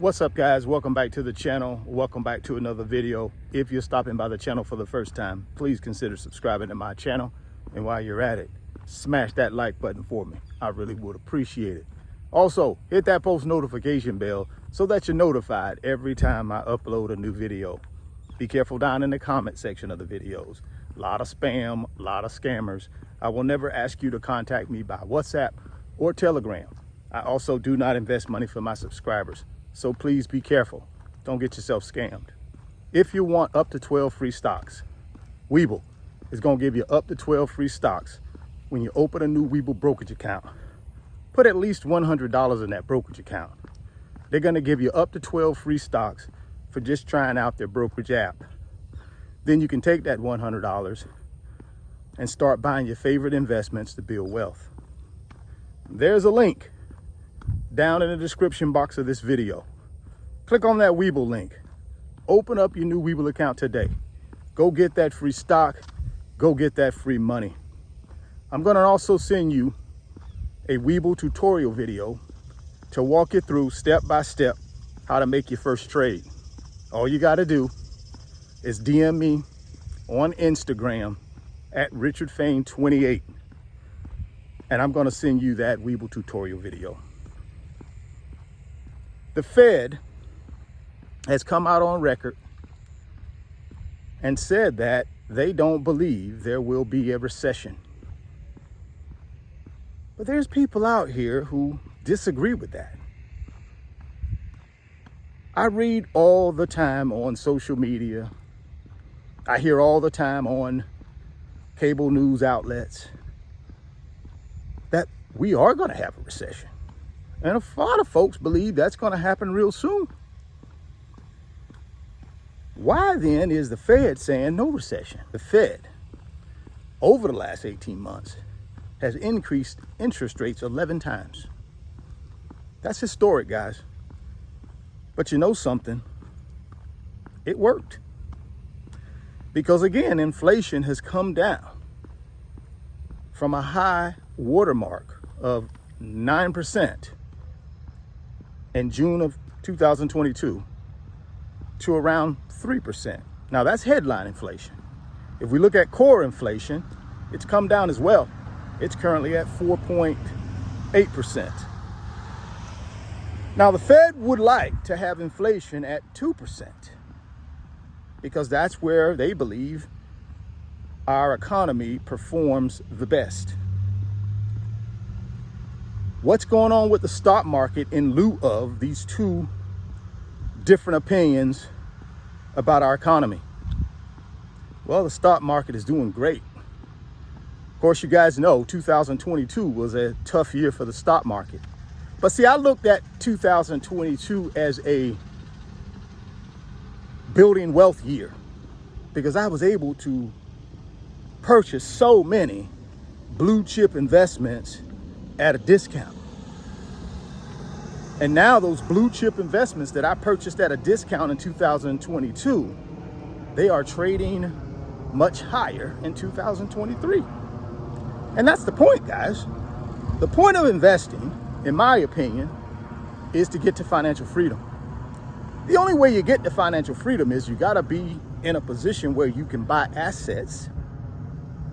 What's up, guys? Welcome back to the channel. Welcome back to another video. If you're stopping by the channel for the first time, please consider subscribing to my channel. And while you're at it, smash that like button for me. I really would appreciate it. Also, hit that post notification bell so that you're notified every time I upload a new video. Be careful down in the comment section of the videos. A lot of spam, a lot of scammers. I will never ask you to contact me by WhatsApp or Telegram. I also do not invest money for my subscribers. So please be careful. Don't get yourself scammed. If you want up to 12 free stocks, Webull is going to give you up to 12 free stocks when you open a new Webull brokerage account. Put at least $100 in that brokerage account. They're going to give you up to 12 free stocks for just trying out their brokerage app. Then you can take that $100 and start buying your favorite investments to build wealth. There's a link down in the description box of this video. Click on that Webull link. Open up your new Webull account today. Go get that free stock. Go get that free money. I'm going to also send you a Webull tutorial video to walk you through step by step how to make your first trade. All you got to do is DM me on Instagram at RichardFain28, and I'm going to send you that Webull tutorial video. The Fed has come out on record and said that they don't believe there will be a recession. But there's people out here who disagree with that. I read all the time on social media. I hear all the time on cable news outlets that we are going to have a recession. And a lot of folks believe that's going to happen real soon. Why then is the Fed saying no recession? The Fed, over the last 18 months, has increased interest rates 11 times. That's historic, guys. But you know something? It worked. Because again, inflation has come down from a high watermark of 9% in June of 2022 to around 3%. Now that's headline inflation. If we look at core inflation, it's come down as well. It's currently at 4.8%. Now the Fed would like to have inflation at 2% because that's where they believe our economy performs the best. What's going on with the stock market in lieu of these two different opinions about our economy? Well, the stock market is doing great. Of course, you guys know 2022 was a tough year for the stock market. But see, I looked at 2022 as a building wealth year because I was able to purchase so many blue chip investments at a discount. And now those blue chip investments that I purchased at a discount in 2022, they are trading much higher in 2023. And that's the point, guys. The point of investing, in my opinion, is to get to financial freedom. The only way you get to financial freedom is you got to be in a position where you can buy assets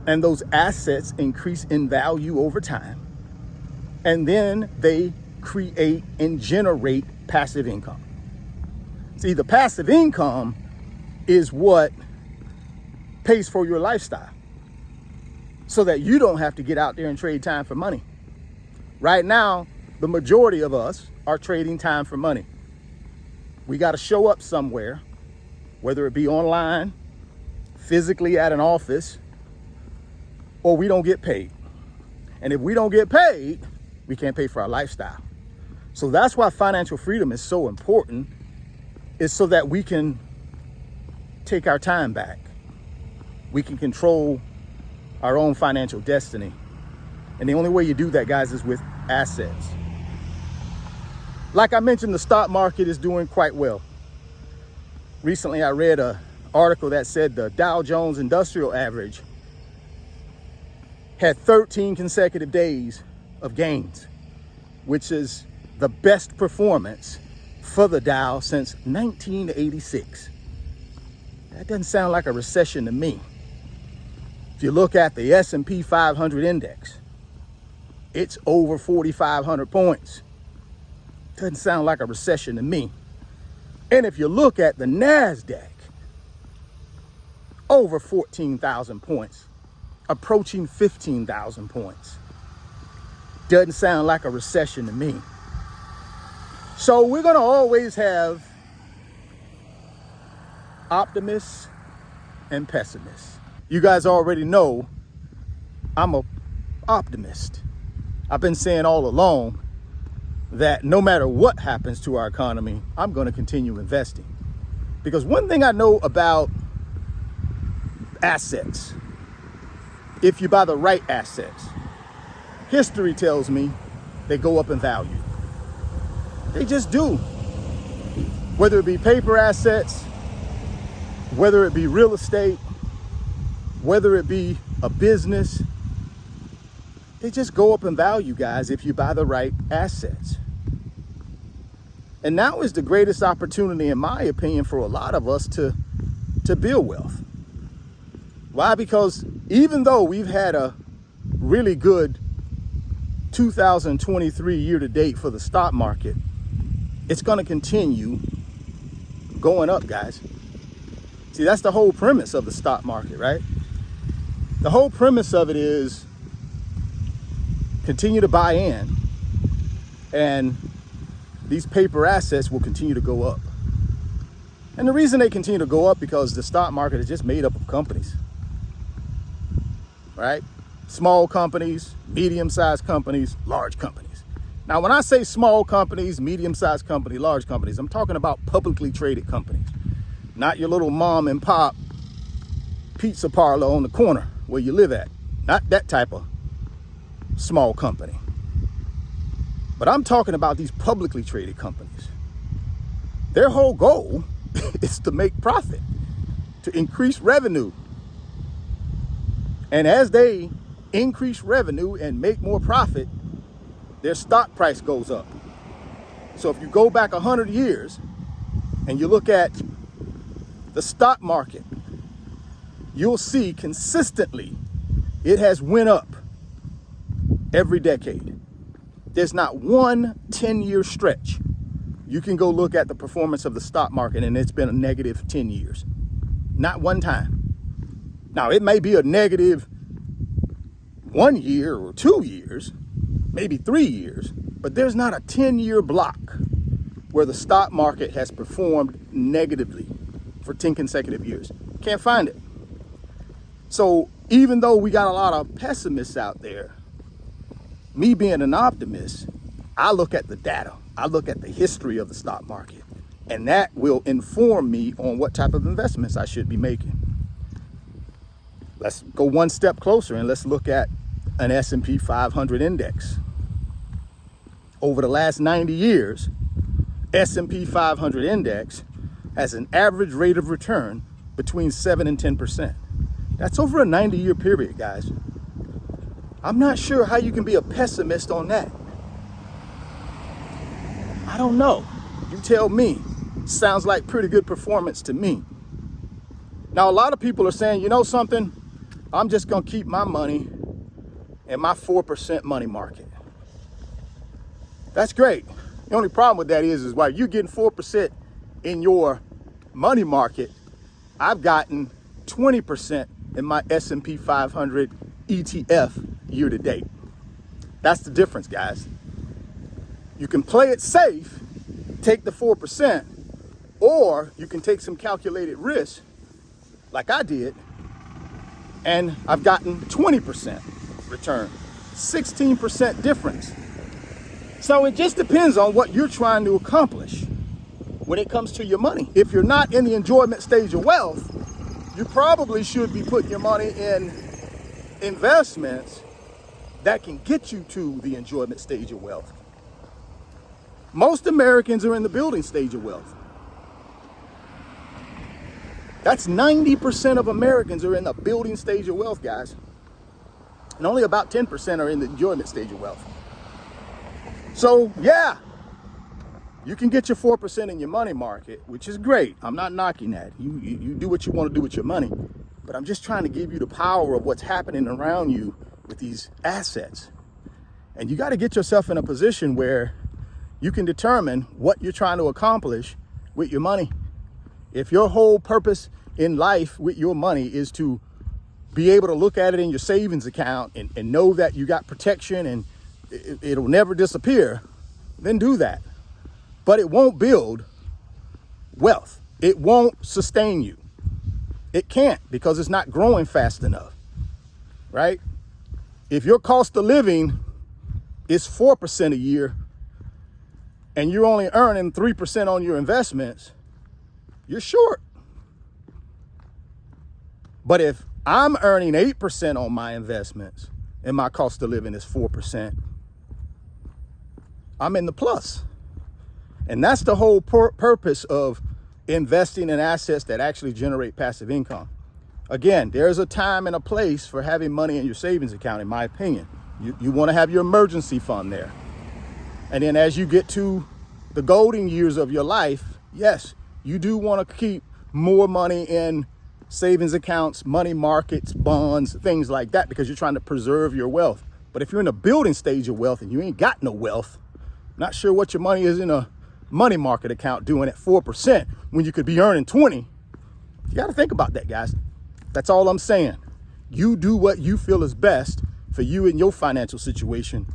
and those assets increase in value over time. And then they create and generate passive income. See, the passive income is what pays for your lifestyle so that you don't have to get out there and trade time for money. Right now, the majority of us are trading time for money. We got to show up somewhere, whether it be online, physically at an office, or we don't get paid. And if we don't get paid, we can't pay for our lifestyle. So that's why financial freedom is so important, is so that we can take our time back. We can control our own financial destiny. And the only way you do that, guys, is with assets. Like I mentioned, the stock market is doing quite well. Recently, I read an article that said the Dow Jones Industrial Average had 13 consecutive days of gains, which is the best performance for the Dow since 1986. That doesn't sound like a recession to me. If you look at the S&P 500 index, it's over 4,500 points. Doesn't sound like a recession to me. And if you look at the NASDAQ, over 14,000 points, approaching 15,000 points. Doesn't sound like a recession to me. So we're going to always have optimists and pessimists. You guys already know I'm an optimist. I've been saying all along that no matter what happens to our economy, I'm going to continue investing. Because one thing I know about assets, if you buy the right assets, history tells me they go up in value. They just do. Whether it be paper assets, whether it be real estate, whether it be a business, they just go up in value, guys, if you buy the right assets. And now is the greatest opportunity, in my opinion, for a lot of us to build wealth. Why? Because even though we've had a really good 2023 year to date for the stock market, it's going to continue going up, guys. See, that's the whole premise of the stock market, right? The whole premise of it is continue to buy in, and these paper assets will continue to go up. And the reason they continue to go up because the stock market is just made up of companies, right? Small companies, medium-sized companies, large companies. Now, when I say small companies, medium-sized companies, large companies, I'm talking about publicly traded companies, not your little mom and pop pizza parlor on the corner where you live at. Not that type of small company. But I'm talking about these publicly traded companies. Their whole goal is to make profit, to increase revenue. And as they increase revenue and make more profit, their stock price goes up. So if you go back 100 years and you look at the stock market, you'll see consistently it has went up every decade. There's not one 10-year stretch. You can go look at the performance of the stock market and it's been a negative 10 years. Not one time. Now, it may be a negative 1 year or 2 years, maybe 3 years, but there's not a 10-year block where the stock market has performed negatively for 10 consecutive years. Can't find it. So even though we got a lot of pessimists out there, me being an optimist, I look at the data. I look at the history of the stock market, and that will inform me on what type of investments I should be making. Let's go one step closer and let's look at an S&P 500 index. Over the last 90 years, S&P 500 index has an average rate of return between 7 and 10%. That's over a 90-year period, guys. I'm not sure how you can be a pessimist on that. I don't know. You tell me. Sounds like pretty good performance to me. Now, a lot of people are saying, you know something? I'm just going to keep my money in my 4% money market. That's great. The only problem with that is while you're getting 4% in your money market, I've gotten 20% in my S&P 500 ETF year to date. That's the difference, guys. You can play it safe, take the 4%, or you can take some calculated risk, like I did, and I've gotten 20% return, 16% difference. So it just depends on what you're trying to accomplish when it comes to your money. If you're not in the enjoyment stage of wealth, you probably should be putting your money in investments that can get you to the enjoyment stage of wealth. Most Americans are in the building stage of wealth. That's 90% of Americans are in the building stage of wealth, guys. And only about 10% are in the enjoyment stage of wealth. So, yeah, You can get your 4% in your money market, which is great. I'm not knocking that. You do what you want to do with your money. But I'm just trying to give you the power of what's happening around you with these assets. And you got to get yourself in a position where you can determine what you're trying to accomplish with your money. If your whole purpose in life with your money is to be able to look at it in your savings account and know that you got protection and it'll never disappear, then do that. But it won't build wealth. It won't sustain you. It can't, because it's not growing fast enough, right? If your cost of living is 4% a year and you're only earning 3% on your investments, you're short. But if I'm earning 8% on my investments and my cost of living is 4%, I'm in the plus. And that's the whole purpose of investing in assets that actually generate passive income. Again, there's a time and a place for having money in your savings account, in my opinion. You want to have your emergency fund there. And then as you get to the golden years of your life, yes, you do want to keep more money in savings accounts, money markets, bonds, things like that, because you're trying to preserve your wealth. But if you're in the building stage of wealth and you ain't got no wealth, not sure what your money is in a money market account doing at 4% when you could be earning 20, you got to think about that, guys. That's all I'm saying. You do what you feel is best for you and your financial situation.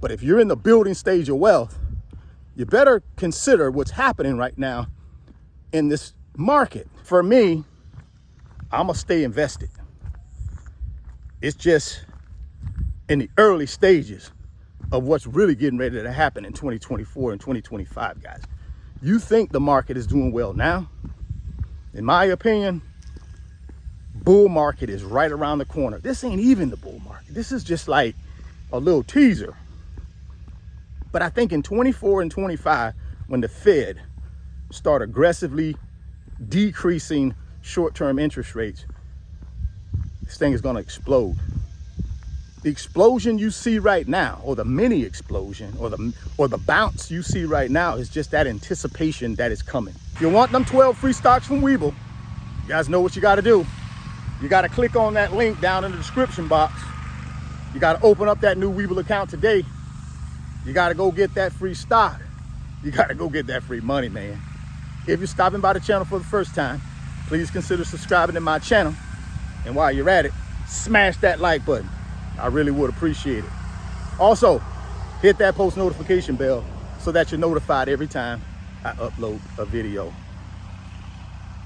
But if you're in the building stage of wealth, you better consider what's happening right now in this market. For me, I'm gonna stay invested. It's just in the early stages of what's really getting ready to happen in 2024 and 2025, guys. You think the market is doing well now? In my opinion, bull market is right around the corner. This ain't even the bull market. This is just like a little teaser. But I think in 24 and 25, when the Fed start aggressively decreasing short-term interest rates, this thing is going to explode. The explosion you see right now, or the mini explosion, or the bounce you see right now, is just that anticipation that is coming. If you want them 12 free stocks from Webull, you guys know what you got to do. You got to click on that link down in the description box. You got to open up that new Webull account today. You got to go get that free stock. You got to go get that free money, man. If you're stopping by the channel for the first time, please consider subscribing to my channel. And while you're at it, smash that like button. I really would appreciate it. Also, hit that post notification bell so that you're notified every time I upload a video.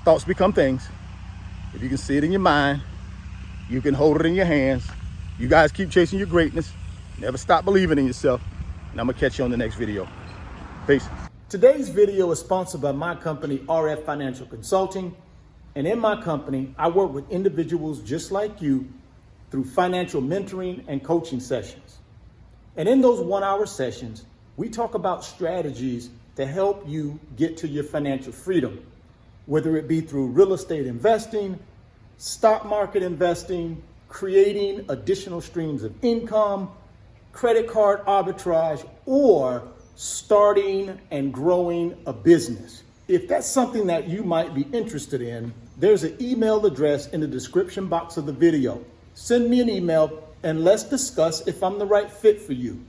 Thoughts become things. If you can see it in your mind, you can hold it in your hands. You guys keep chasing your greatness. Never stop believing in yourself. And I'm gonna catch you on the next video. Peace. Today's video is sponsored by my company, RF Financial Consulting. And in my company, I work with individuals just like you through financial mentoring and coaching sessions. And in those 1-hour sessions, we talk about strategies to help you get to your financial freedom, whether it be through real estate investing, stock market investing, creating additional streams of income, credit card arbitrage, or starting and growing a business. If that's something that you might be interested in, there's an email address in the description box of the video. Send me an email and let's discuss if I'm the right fit for you.